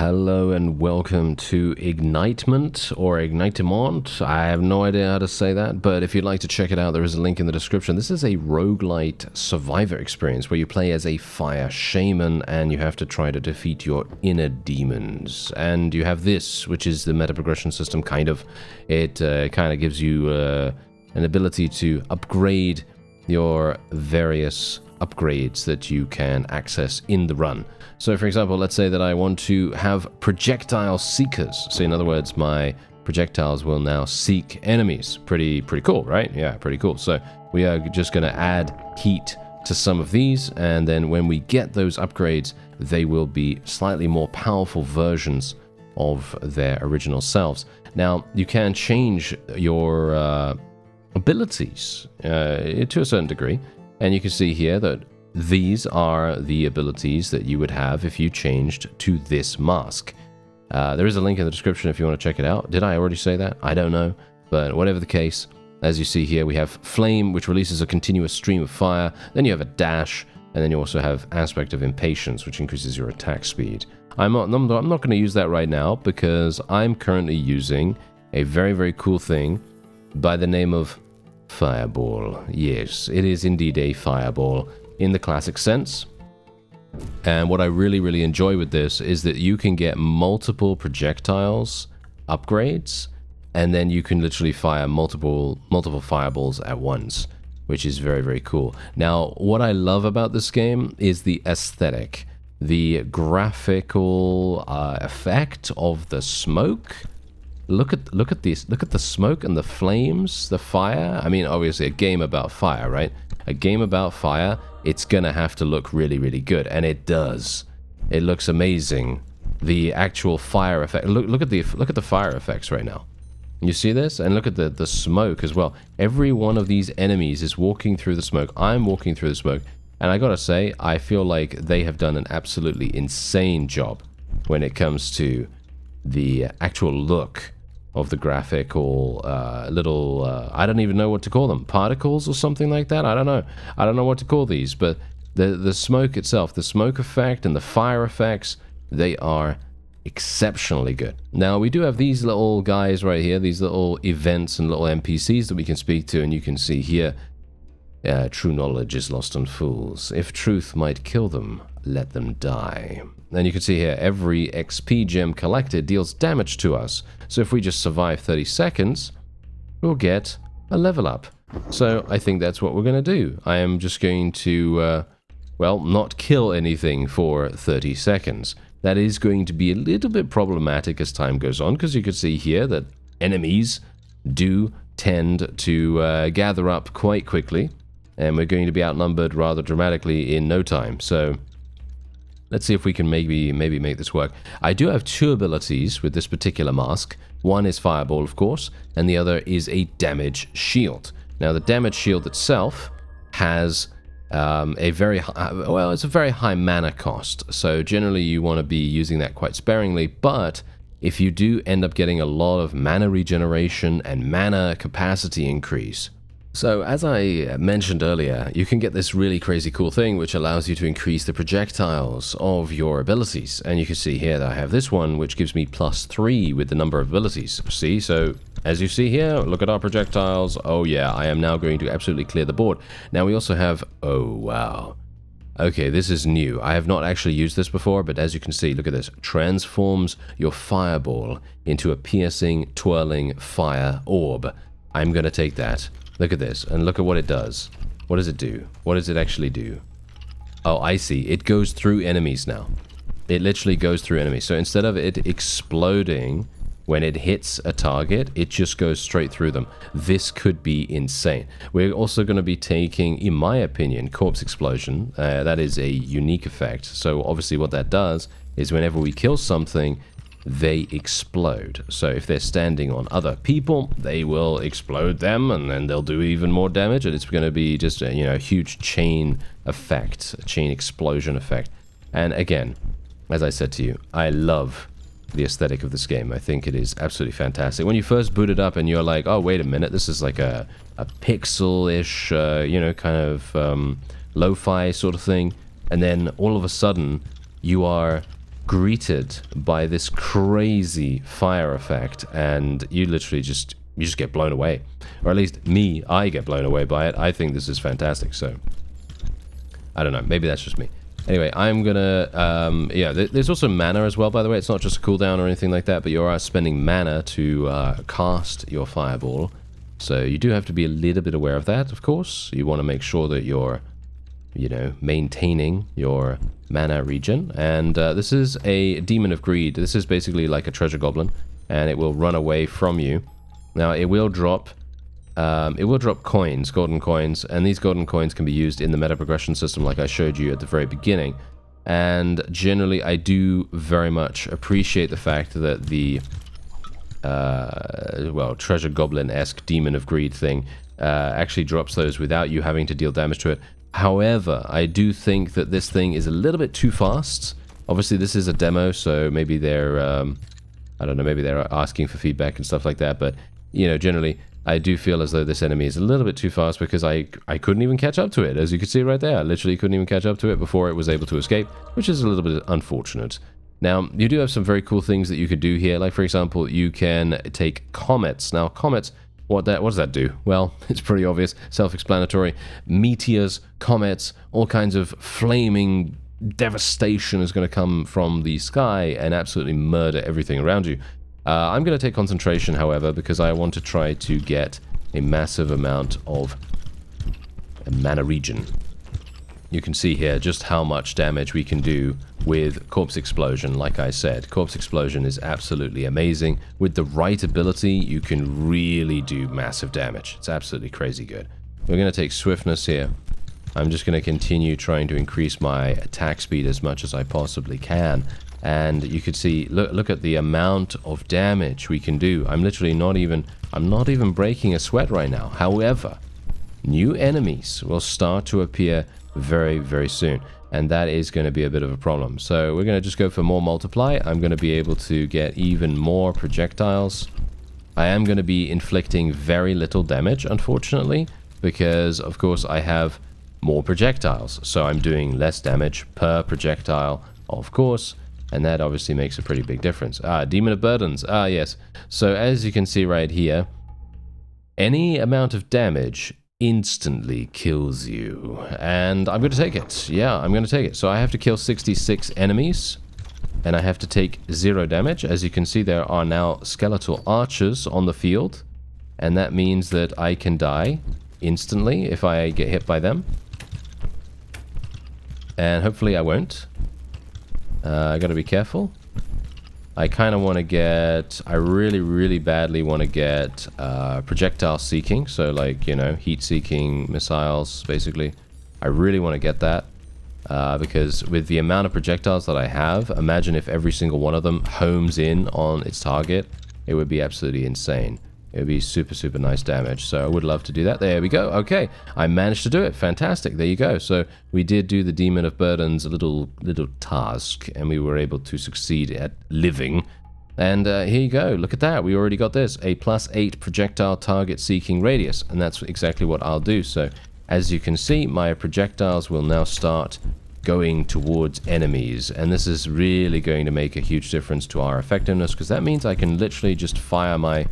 Hello and welcome to Ignitement or Ignitement. I have no idea how to say that, but if you'd like to check it out, there is a link in the description. This is a rogue-lite survivor experience where you play as a fire shaman and you have to try to defeat your inner demons. And you have this, which is the meta progression system, kind of. It kind of gives you an ability to upgrade your various upgrades that you can access in the run. So for example, let's say that I want to have projectile seekers. So in other words, my projectiles will now seek enemies. Pretty cool, right? Yeah, pretty cool. So we are just going to add heat to some of these, and then when we get those upgrades, they will be slightly more powerful versions of their original selves. Now, you can change your abilities to a certain degree, and you can see here that these are the abilities that you would have if you changed to this mask. There is a link in the description if you want to check it out. Did I already say that? I don't know. But whatever the case, as you see here, we have Flame, which releases a continuous stream of fire. Then you have a Dash, and then you also have Aspect of Impatience, which increases your attack speed. I'm not going to use that right now because I'm currently using a very cool thing by the name of Fireball. Yes, it is indeed a fireball in the classic sense. And what I really enjoy with this is that you can get multiple projectiles upgrades, and then you can literally fire multiple fireballs at once, which is very cool. Now, what I love about this game is the aesthetic, the graphical effect of the smoke. Look at this. Look at the smoke and the flames, the fire. I mean, obviously a game about fire, right? A game about fire, it's gonna have to look really good, and it does. It looks amazing. The actual fire effect. Look at the fire effects right now. You see this? And look at the smoke as well. Every one of these enemies is walking through the smoke. I'm walking through the smoke, and I gotta say, I feel like they have done an absolutely insane job when it comes to the actual look of the graphical little, I don't even know what to call them, particles or something like that. I don't know what to call these, but the smoke itself, the smoke effect and the fire effects, they are exceptionally good. Now, we do have these little guys right here, these little events and little NPCs that we can speak to, and you can see here, true knowledge is lost on fools. If truth might kill them, let them die. And you can see here, every XP gem collected deals damage to us. So if we just survive 30 seconds, we'll get a level up. So I think that's what we're going to do. I am just going to, well, not kill anything for 30 seconds. That is going to be a little bit problematic as time goes on, because you can see here that enemies do tend to gather up quite quickly, and we're going to be outnumbered rather dramatically in no time. So let's see if we can maybe make this work. I do have two abilities with this particular mask. One is Fireball, of course, and the other is a Damage Shield. Now, the Damage Shield itself has a very high, well, it's a very high mana cost. So generally, you want to be using that quite sparingly. But if you do end up getting a lot of mana regeneration and mana capacity increase, so as I mentioned earlier, you can get this really crazy cool thing which allows you to increase the projectiles of your abilities. And you can see here that I have this one which gives me +3 with the number of abilities. See, so as you see here, look at our projectiles. Oh yeah, I am now going to absolutely clear the board. Now we also have, oh wow. Okay, this is new. I have not actually used this before, but as you can see, look at this. Transforms your fireball into a piercing, twirling fire orb. I'm going to take that. Look at this, and look at what it does. What does it do? What does it actually do? Oh, I see. It goes through enemies now. It literally goes through enemies. So instead of it exploding when it hits a target, it just goes straight through them. This could be insane. We're also going to be taking, in my opinion, Corpse Explosion. That is a unique effect. So obviously what that does is whenever we kill something, they explode. So if they're standing on other people, they will explode them, and then they'll do even more damage, and it's going to be just a, a huge chain effect, a chain explosion effect. And again, as I said to you, I love the aesthetic of this game. I think it is absolutely fantastic. When you first boot it up and you're like, oh, wait a minute, this is like a pixel-ish, kind of lo-fi sort of thing, and then all of a sudden you are greeted by this crazy fire effect, and you literally just get blown away. Or at least me, I get blown away by it. I think this is fantastic, so I don't know, maybe that's just me. Anyway, I'm gonna, yeah, there's also mana as well, by the way. It's not just a cooldown or anything like that, but you are spending mana to cast your fireball. So you do have to be a little bit aware of that, of course. You want to make sure that you're, you know, maintaining your mana regen. And this is a Demon of Greed. This is basically like a treasure goblin, and it will run away from you. Now, it will drop coins, golden coins, and these golden coins can be used in the meta progression system like I showed you at the very beginning. And generally, I do very much appreciate the fact that the well, treasure goblin-esque Demon of Greed thing actually drops those without you having to deal damage to it. However, I do think that this thing is a little bit too fast. Obviously, this is a demo, so maybe they're, I don't know, maybe they're asking for feedback and stuff like that, but, you know, generally, I do feel as though this enemy is a little bit too fast because I couldn't even catch up to it. As you can see right there, I literally couldn't even catch up to it before it was able to escape, which is a little bit unfortunate. Now, you do have some very cool things that you could do here. Like, for example, you can take comets. Now, comets, what does that do? Well, it's pretty obvious, self-explanatory. Meteors, comets, all kinds of flaming devastation is going to come from the sky and absolutely murder everything around you. I'm going to take concentration, however, because I want to try to get a massive amount of mana regen. You can see here just how much damage we can do with Corpse Explosion. Like I said, Corpse Explosion is absolutely amazing. With the right ability, you can really do massive damage. It's absolutely crazy good. We're going to take Swiftness here. I'm just going to continue trying to increase my attack speed as much as I possibly can. And you can see, look at the amount of damage we can do. I'm literally not even breaking a sweat right now. However, new enemies will start to appear very, very soon, and that is going to be a bit of a problem. So we're going to just go for more multiply. I'm going to be able to get even more projectiles. I am going to be inflicting very little damage, unfortunately, because of course I have more projectiles, so I'm doing less damage per projectile, of course, and that obviously makes a pretty big difference. Demon of Burdens. Yes. So as you can see right here, any amount of damage instantly kills you, and I'm going to take it. Yeah, I'm going to take it. So I have to kill 66 enemies, and I have to take 0 damage. As you can see, there are now skeletal archers on the field, and that means that I can die instantly if I get hit by them, and hopefully I won't. I gotta be careful. I kind of want to get, I really badly want to get projectile seeking, so like, you know, heat seeking missiles, basically. I really want to get that, because with the amount of projectiles that I have, imagine if every single one of them homes in on its target. It would be absolutely insane. It would be super nice damage, so I would love to do that. There we go. Okay, I managed to do it. Fantastic. There you go. So we did do the Demon of Burdens, a little task, and we were able to succeed at living. And here you go. Look at that. We already got this, a +8 projectile target seeking radius, and that's exactly what I'll do. So as you can see, my projectiles will now start going towards enemies, and this is really going to make a huge difference to our effectiveness, because that means I can literally just fire my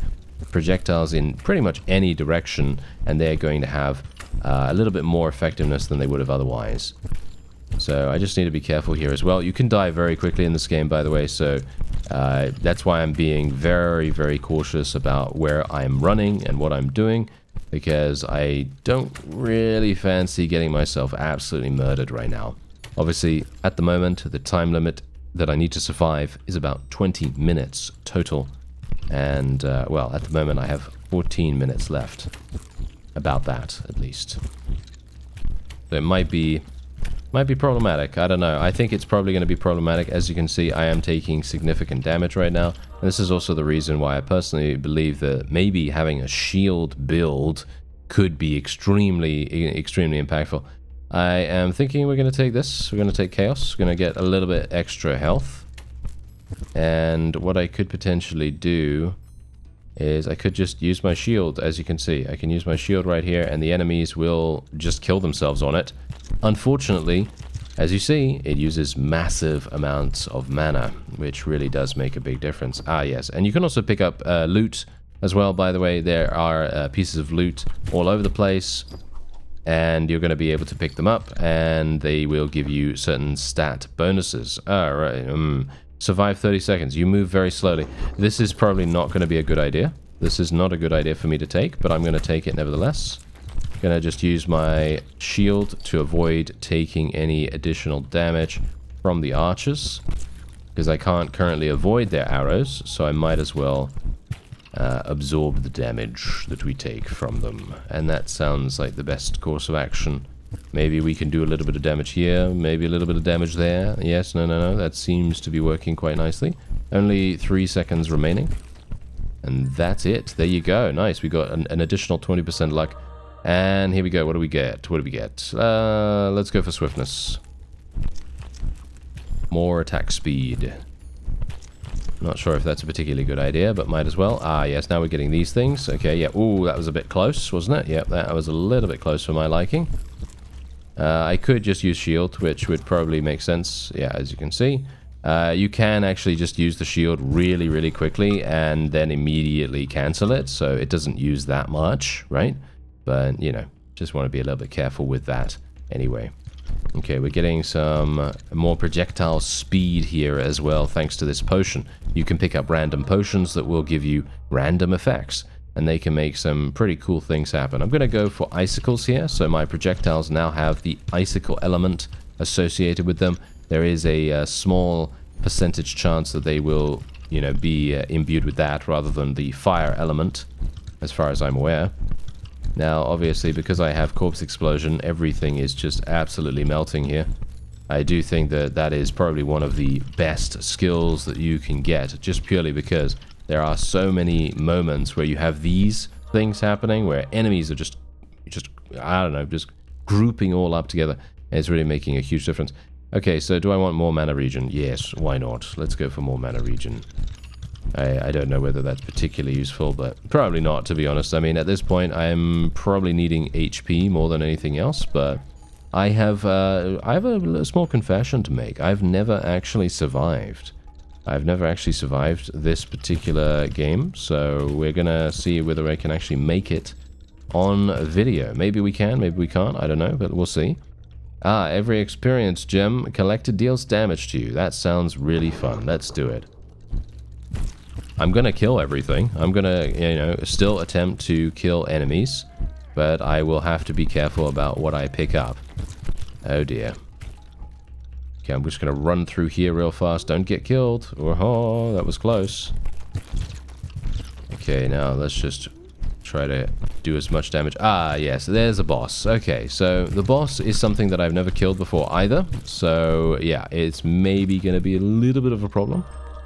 projectiles in pretty much any direction, and they're going to have a little bit more effectiveness than they would have otherwise. So I just need to be careful here as well. You can die very quickly in this game, by the way, so that's why I'm being very cautious about where I'm running and what I'm doing, because I don't really fancy getting myself absolutely murdered right now. Obviously, at the moment, the time limit that I need to survive is about 20 minutes total. And, well, at the moment I have 14 minutes left. About that, at least. So it might be problematic. I don't know. I think it's probably going to be problematic. As you can see, I am taking significant damage right now. And this is also the reason why I personally believe that maybe having a shield build could be extremely impactful. I am thinking we're going to take this. We're going to take Chaos. We're going to get a little bit extra health. And what I could potentially do is I could just use my shield. As you can see, I can use my shield right here, and the enemies will just kill themselves on it. Unfortunately, As you see, it uses massive amounts of mana, which really does make a big difference. Ah, yes. And you can also pick up loot as well, by the way. There are pieces of loot all over the place, and you're going to be able to pick them up, and they will give you certain stat bonuses. Alright, survive 30 seconds. You move very slowly. This is probably not going to be a good idea. This is not a good idea for me to take, but I'm going to take it nevertheless. Gonna just use my shield to avoid taking any additional damage from the archers, because I can't currently avoid their arrows, so I might as well absorb the damage that we take from them. And that sounds like the best course of action. Maybe we can do a little bit of damage here, maybe a little bit of damage there. Yes, no, that seems to be working quite nicely. Only 3 seconds remaining. And that's it. There you go. Nice. We got an additional 20% luck. And here we go. What do we get? What do we get? Let's go for swiftness. More attack speed. Not sure if that's a particularly good idea, but might as well. Ah, yes, now we're getting these things. Okay, yeah. Ooh, that was a bit close, wasn't it? Yep, that was a little bit close for my liking. I could just use shield, which would probably make sense. Yeah, as you can see. You can actually just use the shield really, really quickly and then immediately cancel it, so it doesn't use that much, right? But, you know, just want to be a little bit careful with that anyway. Okay, we're getting some more projectile speed here as well, thanks to this potion. You can pick up random potions that will give you random effects, and they can make some pretty cool things happen. I'm going to go for icicles here, so my projectiles now have the icicle element associated with them. There is a small percentage chance that they will, you know, be imbued with that rather than the fire element, as far as I'm aware. Now, obviously, because I have Corpse Explosion, everything is just absolutely melting here. I do think that that is probably one of the best skills that you can get, just purely because there are so many moments where you have these things happening, where enemies are just I don't know, just grouping all up together. And it's really making a huge difference. Okay, so do I want more mana regen? Yes, why not? Let's go for more mana regen. I don't know whether that's particularly useful, but probably not, to be honest. I mean, at this point, I'm probably needing HP more than anything else, but I have a small confession to make. I've never actually survived. I've never actually survived this particular game, so we're gonna see whether I can actually make it on video. Maybe we can, maybe we can't, I don't know, but we'll see. Ah, every experience gem collected deals damage to you. That sounds really fun. Let's do it. I'm gonna kill everything. I'm gonna, you know, still attempt to kill enemies, but I will have to be careful about what I pick up. Oh dear. Okay, I'm just gonna run through here real fast. Don't get killed. Oh, that was close. Okay, now let's just try to do as much damage. Ah, yes, there's a boss. Okay, so the boss is something that I've never killed before either. So, yeah, it's maybe gonna be a little bit of a problem.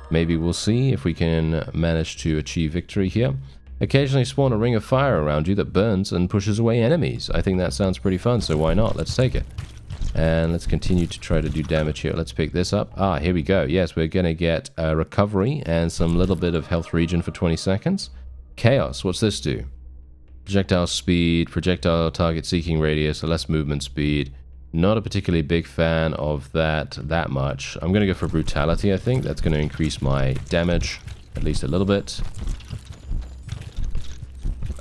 Maybe we'll see if we can manage to achieve victory here. Occasionally spawn a ring of fire around you that burns and pushes away enemies. I think that sounds pretty fun, so why not? Let's take it. And let's continue to try to do damage here. Let's pick this up. Ah, here we go. Yes, we're going to get a recovery and some little bit of health regen for 20 seconds. Chaos, what's this do? Projectile speed, projectile target seeking radius, less movement speed. Not a particularly big fan of that much. I'm going to go for brutality, I think. That's going to increase my damage at least a little bit.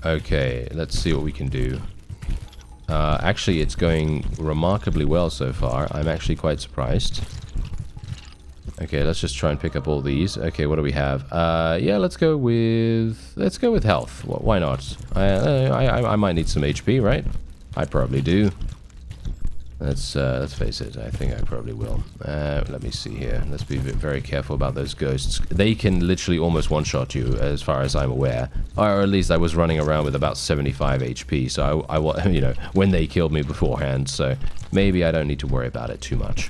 Okay, let's see what we can do. Actually, it's going remarkably well so far. I'm actually quite surprised. Okay, let's just try and pick up all these. Okay, what do we have? Yeah, let's go with health. Why not? I might need some HP, right? I probably do. Let's face it, I think I probably will. Let me see here. Let's be very careful about those ghosts. They can literally almost one-shot you, as far as I'm aware. Or at least I was running around with about 75 HP, so I you know, when they killed me beforehand, so maybe I don't need to worry about it too much.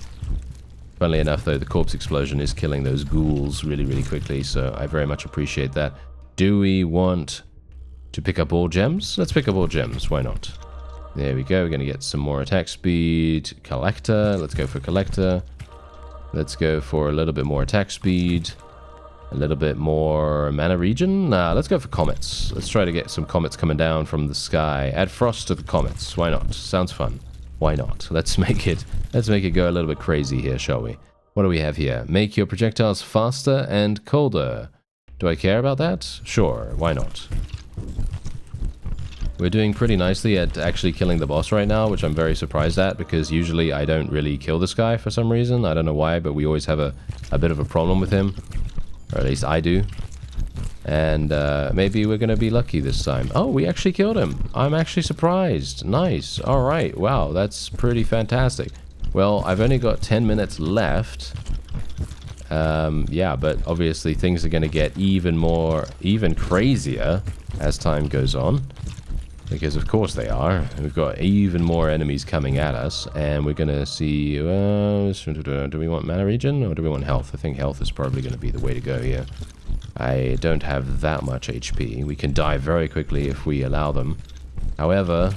Funnily enough, though, the corpse explosion is killing those ghouls really, really quickly, so I very much appreciate that. Do we want to pick up all gems? Let's pick up all gems, why not? There we go, we're going to get some more attack speed. Collector, let's go for collector. Let's go for a little bit more attack speed. A little bit more mana regen. Let's go for comets. Let's try to get some comets coming down from the sky. Add frost to the comets, why not? Sounds fun. Why not? Let's make it go a little bit crazy here, shall we? What do we have here? Make your projectiles faster and colder. Do I care about that? Sure, why not? We're doing pretty nicely at actually killing the boss right now, which I'm very surprised at, because usually I don't really kill this guy for some reason. I don't know why, but we always have a bit of a problem with him. Or at least I do. And maybe we're going to be lucky this time. Oh, we actually killed him. I'm actually surprised. Nice. Alright, wow, that's pretty fantastic. Well, I've only got 10 minutes left. Yeah, but obviously things are going to get even crazier as time goes on. Because of course they are. We've got even more enemies coming at us, and we're going to see... do we want mana regen, or do we want health? I think health is probably going to be the way to go here. I don't have that much HP. We can die very quickly if we allow them. However,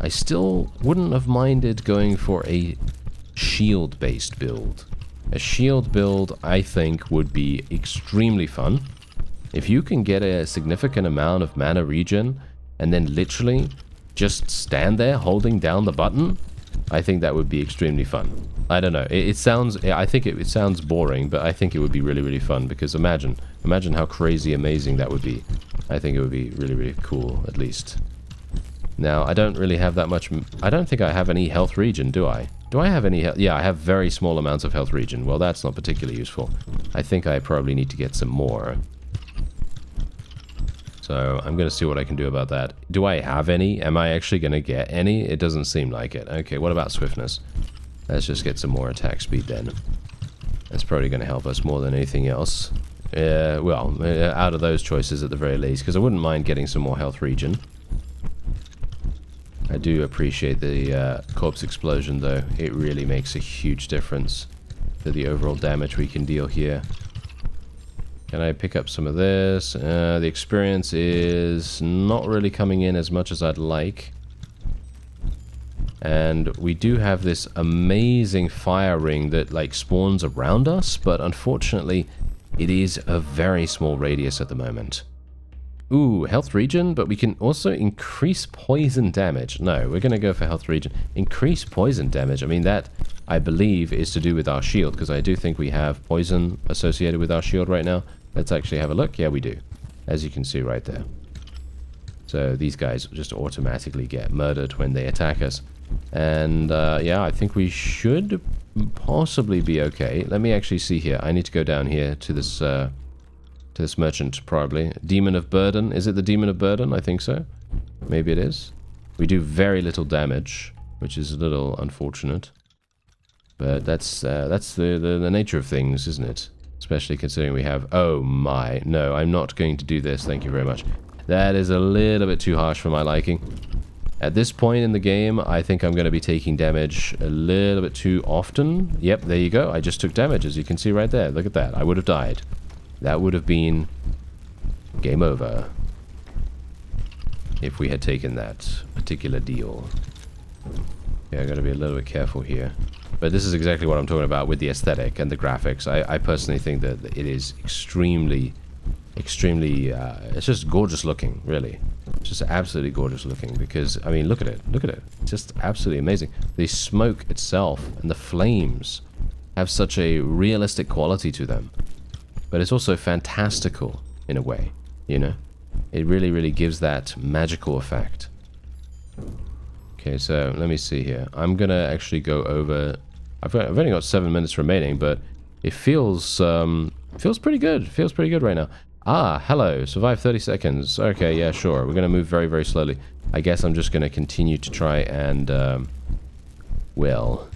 I still wouldn't have minded going for a shield-based build. A shield build, I think, would be extremely fun. If you can get a significant amount of mana regen, and then literally just stand there holding down the button, I think that would be extremely fun. I don't know. It sounds... I think it sounds boring, but I think it would be really, really fun, because imagine how crazy amazing that would be. I think it would be really, really cool, at least. Now, I don't really have that much... I don't think I have any health regen, do I? Do I have any health? Yeah, I have very small amounts of health regen. Well, that's not particularly useful. I think I probably need to get some more. So I'm going to see what I can do about that. Do I have any? Am I actually going to get any? It doesn't seem like it. Okay, what about swiftness? Let's just get some more attack speed then. That's probably going to help us more than anything else. Well, out of those choices at the very least, because I wouldn't mind getting some more health regen. I do appreciate the corpse explosion, though. It really makes a huge difference to the overall damage we can deal here. Can I pick up some of this? The experience is not really coming in as much as I'd like. And we do have this amazing fire ring that like spawns around us, but unfortunately it is a very small radius at the moment. Ooh, health regen, but we can also increase poison damage. No, we're going to go for health regen. Increase poison damage. I mean, that, I believe, is to do with our shield, because I do think we have poison associated with our shield right now. Let's actually have a look. Yeah, we do. As you can see right there. So these guys just automatically get murdered when they attack us. And yeah, I think we should possibly be okay. Let me actually see here. I need to go down here to this merchant, probably. Demon of Burden. Is it the Demon of Burden? I think so. Maybe it is. We do very little damage, which is a little unfortunate. But that's the nature of things, isn't it? Especially considering we have... Oh my. No, I'm not going to do this. Thank you very much. That is a little bit too harsh for my liking. At this point in the game, I think I'm going to be taking damage a little bit too often. Yep, there you go. I just took damage, as you can see right there. Look at that. I would have died. That would have been game over if we had taken that particular deal. Yeah, I gotta be a little bit careful here. But this is exactly what I'm talking about with the aesthetic and the graphics. I personally think that it is extremely, it's just gorgeous looking, really. It's just absolutely gorgeous looking, because, I mean, look at it. Look at it. It's just absolutely amazing. The smoke itself and the flames have such a realistic quality to them. But it's also fantastical, in a way, you know? It really, really gives that magical effect. Okay, so let me see here. I'm gonna actually go over... I've only got 7 minutes remaining, but it feels pretty good. Feels pretty good right now. Ah, hello. Survive 30 seconds. Okay, yeah, sure. We're gonna move very, very slowly. I guess I'm just gonna continue to try and, well...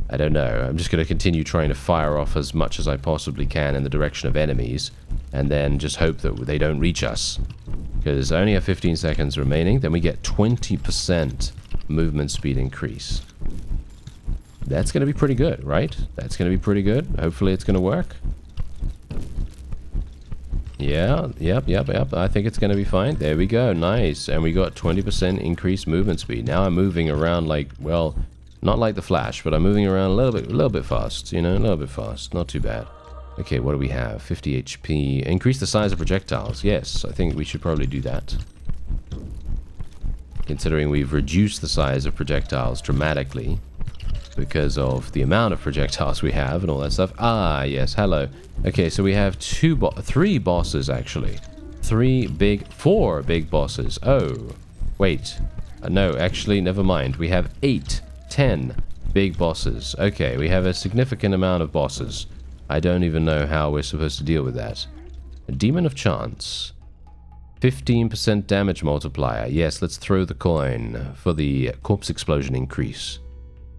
I don't know. I'm just going to continue trying to fire off as much as I possibly can in the direction of enemies, and then just hope that they don't reach us. Because I only have 15 seconds remaining, then we get 20% movement speed increase. That's going to be pretty good, right? That's going to be pretty good. Hopefully it's going to work. Yeah, yep. I think it's going to be fine. There we go. Nice. And we got 20% increased movement speed. Now I'm moving around like, well... Not like the Flash, but I'm moving around a little bit fast, you know, a little bit fast. Not too bad. Okay, what do we have? 50 HP. Increase the size of projectiles. Yes, I think we should probably do that. considering we've reduced the size of projectiles dramatically because of the amount of projectiles we have and all that stuff. Ah, yes, hello. Okay, so we have three bosses, actually. Four big bosses. Oh, wait. No, actually, never mind. We have 10 big bosses. Okay, we have a significant amount of bosses. I don't even know how we're supposed to deal with that. A Demon of Chance. 15% damage multiplier. Yes, let's throw the coin for the corpse explosion increase.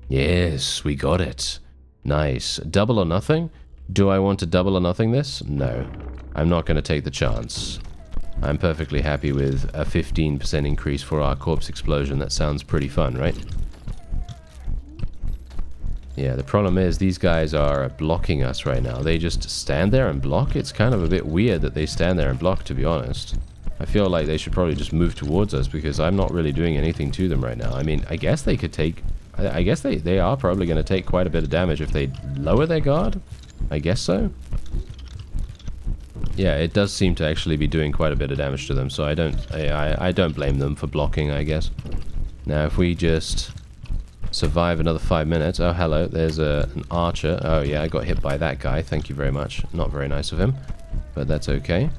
Yes, we got it. Nice. Double or nothing? Do I want to double or nothing this? No. I'm not going to take the chance. I'm perfectly happy with a 15% increase for our corpse explosion. That sounds pretty fun, right? Yeah, the problem is these guys are blocking us right now. They just stand there and block? It's kind of a bit weird that they stand there and block, to be honest. I feel like they should probably just move towards us because I'm not really doing anything to them right now. I mean, I guess they could take... I guess they are probably going to take quite a bit of damage if they lower their guard. I guess so. Yeah, it does seem to actually be doing quite a bit of damage to them, so I don't blame them for blocking, I guess. Now, if we just survive another 5 minutes... Oh, hello, there's an archer. Oh, yeah, I got hit by that guy. Thank you very much. Not very nice of him, but that's okay.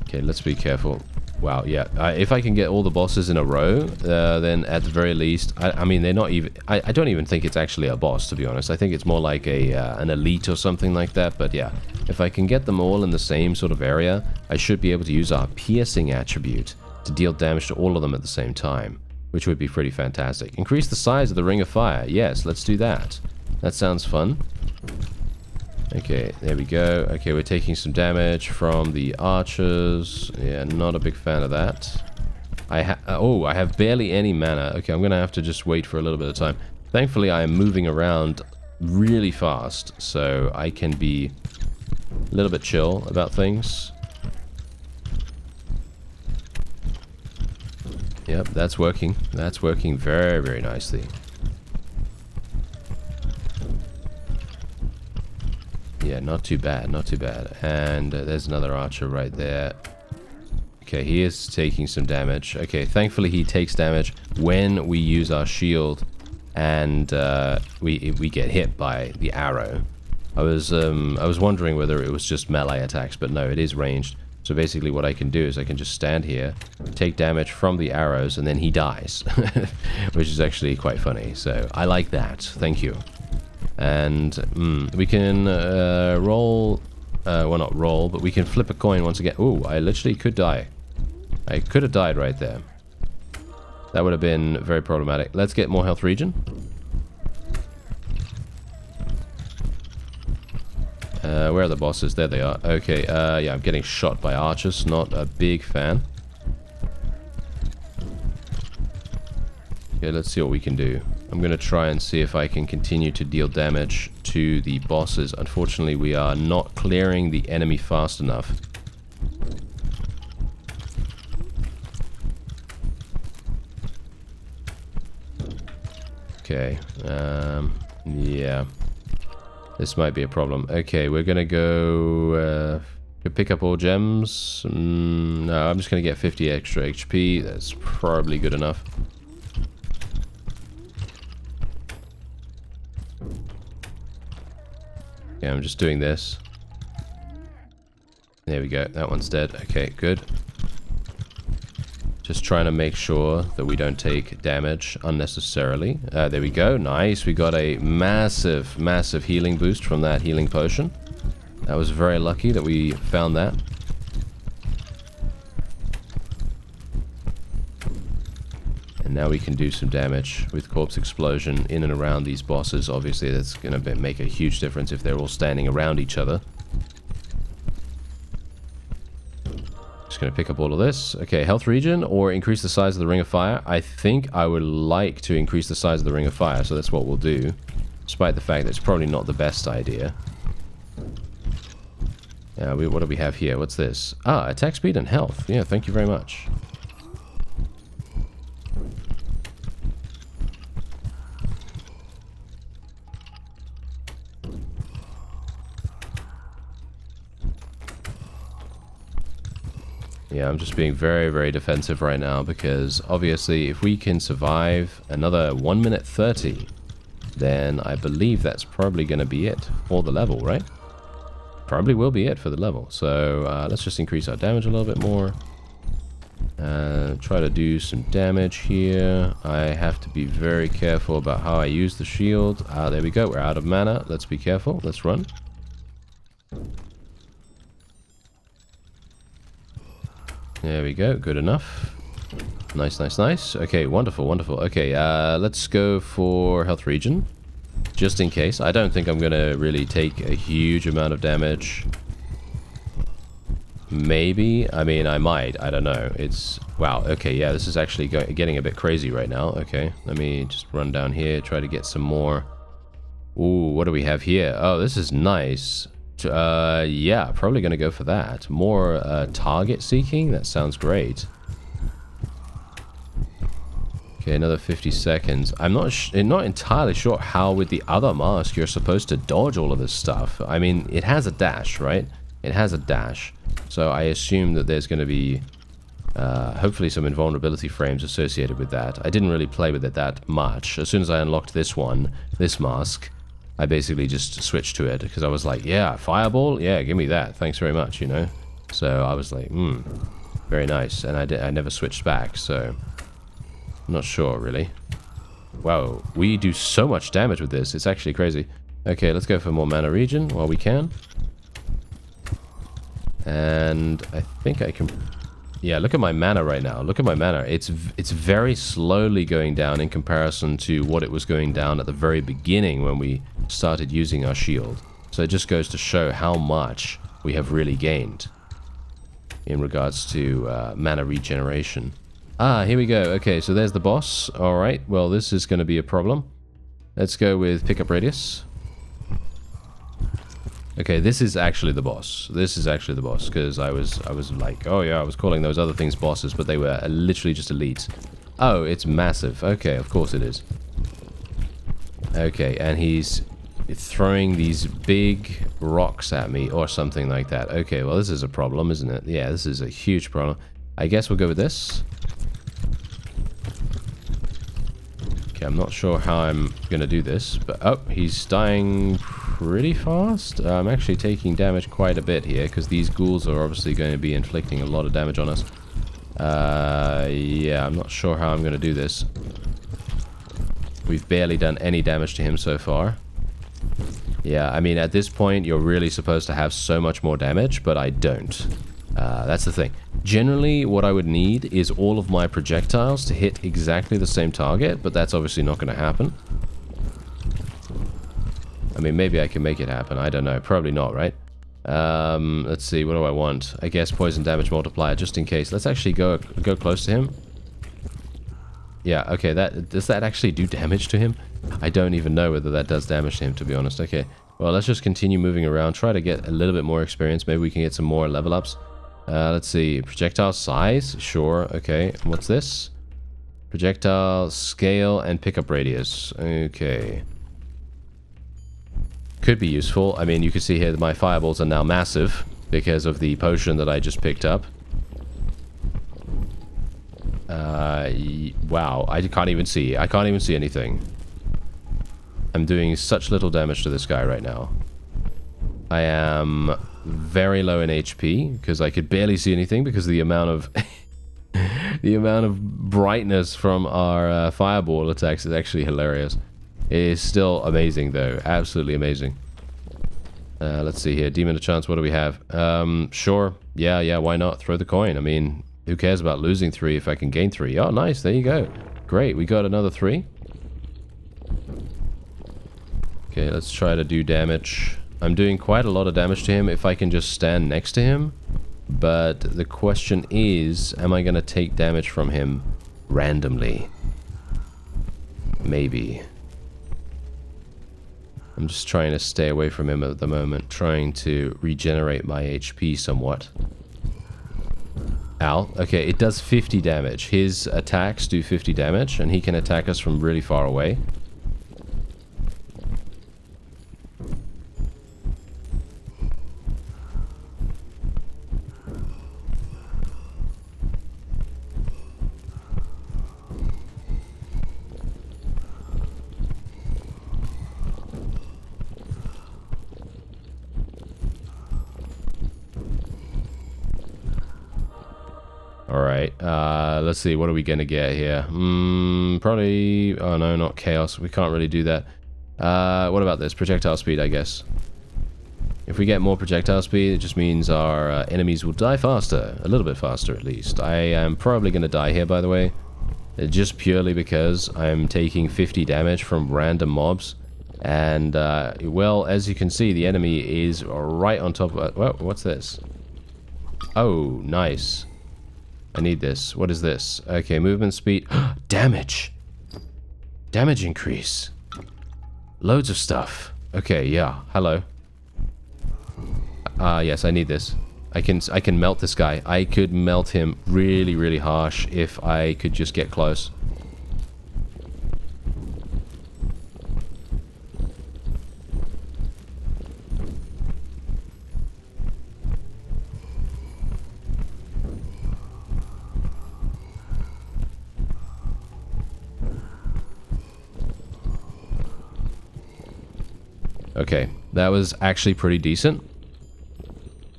Okay, let's be careful. Wow, yeah. If I can get all the bosses in a row, then at the very least... I mean, they're not even... I don't even think it's actually a boss, to be honest. I think it's more like an elite or something like that. But yeah, if I can get them all in the same sort of area, I should be able to use our piercing attribute to deal damage to all of them at the same time, which would be pretty fantastic. Increase the size of the Ring of Fire. Yes, let's do that. That sounds fun. Okay, there we go. Okay, we're taking some damage from the archers. Yeah, not a big fan of that. I have barely any mana. Okay, I'm gonna have to just wait for a little bit of time. Thankfully, I am moving around really fast, so I can be a little bit chill about things. Yep, that's working. That's working very, very nicely. Yeah, not too bad, not too bad. And there's another archer right there. Okay, he is taking some damage. Okay, thankfully he takes damage when we use our shield and we get hit by the arrow. I was wondering whether it was just melee attacks, but no, it is ranged. So basically what I can do is I can just stand here, take damage from the arrows, and then he dies. Which is actually quite funny. So I like that. Thank you. And we can roll, well not roll, but we can flip a coin once again. Ooh, I literally could die. I could have died right there. That would have been very problematic. Let's get more health regen. Where are the bosses? There they are. Okay, yeah, I'm getting shot by archers. Not a big fan. Okay, let's see what we can do. I'm going to try and see if I can continue to deal damage to the bosses. Unfortunately, we are not clearing the enemy fast enough. Okay, yeah. This might be a problem. Okay, we're going to go pick up all gems. No, I'm just going to get 50 extra HP. That's probably good enough. Yeah, I'm just doing this. There we go. That one's dead. Okay, good. Just trying to make sure that we don't take damage unnecessarily. There we go. Nice. We got a massive, massive healing boost from that healing potion. That was very lucky that we found that. And now we can do some damage with Corpse Explosion in and around these bosses. Obviously, that's going to make a huge difference if they're all standing around each other. Just going to pick up all of this. Okay, health regen or increase the size of the Ring of Fire. I think I would like to increase the size of the Ring of Fire, so that's what we'll do. Despite the fact that it's probably not the best idea. Yeah, what do we have here? What's this? Ah, attack speed and health. Yeah, thank you very much. Yeah, I'm just being very, very defensive right now because obviously if we can survive another 1 minute 30, then I believe that's probably going to be it for the level, right? Probably will be it for the level. So let's just increase our damage a little bit more. Try to do some damage here. I have to be very careful about how I use the shield. There we go. We're out of mana. Let's be careful. Let's run. There we go. Good enough. Nice, nice, nice. Okay, wonderful, wonderful. Okay, let's go for health regen. Just in case. I don't think I'm going to really take a huge amount of damage. Maybe. I mean, I might. I don't know. It's... Wow. Okay, yeah, this is actually getting a bit crazy right now. Okay, let me just run down here, try to get some more... Ooh, what do we have here? Oh, this is nice. Yeah, probably going to go for that. More target seeking? That sounds great. Okay, another 50 seconds. I'm not entirely sure how with the other mask you're supposed to dodge all of this stuff. I mean, it has a dash, right? It has a dash. So I assume that there's going to be hopefully some invulnerability frames associated with that. I didn't really play with it that much. As soon as I unlocked this mask, I basically just switched to it because I was like, yeah, fireball? Yeah, give me that. Thanks very much, you know? So I was like, very nice. And I never switched back, so... I'm not sure, really. Wow, we do so much damage with this. It's actually crazy. Okay, let's go for more mana regen while we can. And I think I can... Yeah, look at my mana right now. Look at my mana. It's very slowly going down in comparison to what it was going down at the very beginning when we started using our shield. So it just goes to show how much we have really gained in regards to mana regeneration. Ah, here we go. Okay, so there's the boss. Alright, well, this is going to be a problem. Let's go with pickup radius. Okay, this is actually the boss. This is actually the boss, because I was like, oh yeah, I was calling those other things bosses, but they were literally just elites. Oh, it's massive. Okay, of course it is. Okay, and he's throwing these big rocks at me, or something like that. Okay, well, this is a problem, isn't it? Yeah, this is a huge problem. I guess we'll go with this. Okay, I'm not sure how I'm going to do this, but... Oh, he's dying pretty fast. I'm actually taking damage quite a bit here, because these ghouls are obviously going to be inflicting a lot of damage on us. Yeah, I'm not sure how I'm going to do this. We've barely done any damage to him so far. Yeah, I mean, at this point, you're really supposed to have so much more damage, but I don't. That's the thing. Generally, what I would need is all of my projectiles to hit exactly the same target, but that's obviously not going to happen. I mean, maybe I can make it happen. I don't know. Probably not, right? Let's see. What do I want? I guess poison damage multiplier, just in case. Let's actually go close to him. Yeah, okay. Does that actually do damage to him? I don't even know whether that does damage to him, to be honest. Okay. Well, let's just continue moving around. Try to get a little bit more experience. Maybe we can get some more level ups. Let's see. Projectile size? Sure. Okay. What's this? Projectile scale and pickup radius. Okay. Could be useful. I mean, you can see here that my fireballs are now massive because of the potion that I just picked up. Wow. I can't even see. I can't even see anything. I'm doing such little damage to this guy right now. I am very low in HP because I could barely see anything because of the amount of the amount of brightness from our fireball attacks is actually hilarious. It is still amazing though, absolutely amazing. Let's see here, Demon of Chance. What do we have? Sure, yeah, why not? Throw the coin. I mean, who cares about losing 3 if I can gain 3? Oh, nice. There you go. Great. We got another 3. Okay, let's try to do damage. I'm doing quite a lot of damage to him if I can just stand next to him. But the question is, am I going to take damage from him randomly? Maybe. I'm just trying to stay away from him at the moment, trying to regenerate my HP somewhat. Ow. Okay, it does 50 damage. His attacks do 50 damage, and he can attack us from really far away. Alright, let's see, what are we gonna get here? Probably... Oh no, not chaos. We can't really do that. What about this? Projectile speed, I guess. If we get more projectile speed, it just means our enemies will die faster. A little bit faster, at least. I am probably gonna die here, by the way. Just purely because I'm taking 50 damage from random mobs. And, well, as you can see, the enemy is right on top of... Well, what's this? Oh, nice. I need this. What is this? Okay, movement speed. Damage! Damage increase. Loads of stuff. Okay, yeah. Hello. Yes, I need this. I can melt this guy. I could melt him really, really harsh if I could just get close. Okay, that was actually pretty decent.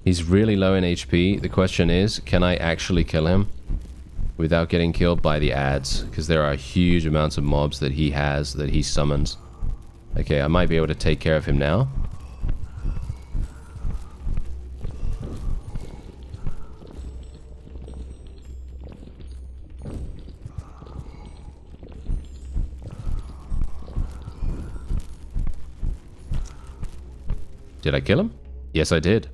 He's really low in HP. The question is, can I actually kill him without getting killed by the ads? Because there are huge amounts of mobs that he has, that he summons. Okay, I might be able to take care of him now. Did I kill him? Yes, I did.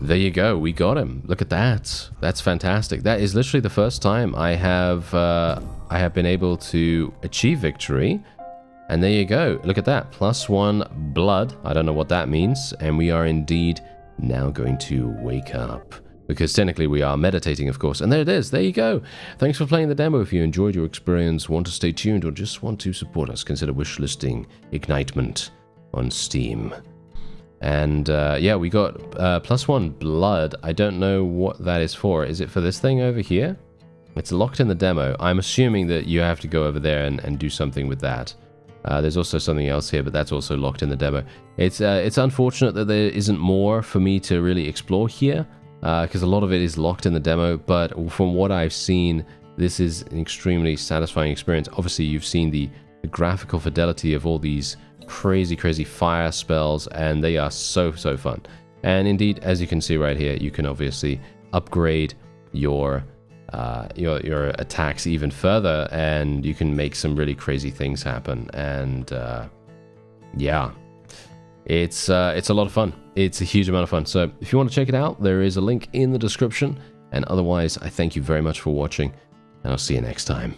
There you go, we got him. Look at that. That's fantastic. That is literally the first time I have been able to achieve victory. And there you go. Look at that. +1 blood. I don't know what that means. And we are indeed now going to wake up. Because technically we are meditating, of course. And there it is. There you go. Thanks for playing the demo. If you enjoyed your experience, want to stay tuned, or just want to support us, consider wishlisting Ignitement on Steam. And yeah, we got +1 blood. I don't know what that is for. Is it for this thing over here? It's locked in the demo. I'm assuming that you have to go over there and do something with that. There's also something else here, but that's also locked in the demo. It's unfortunate that there isn't more for me to really explore here, because a lot of it is locked in the demo, but from what I've seen, this is an extremely satisfying experience. Obviously, you've seen the graphical fidelity of all these crazy fire spells, and they are so fun. And indeed, as you can see right here, you can obviously upgrade your attacks even further, and you can make some really crazy things happen. And yeah, it's a lot of fun. It's a huge amount of fun. So if you want to check it out, there is a link in the description. And otherwise, I thank you very much for watching, and I'll see you next time.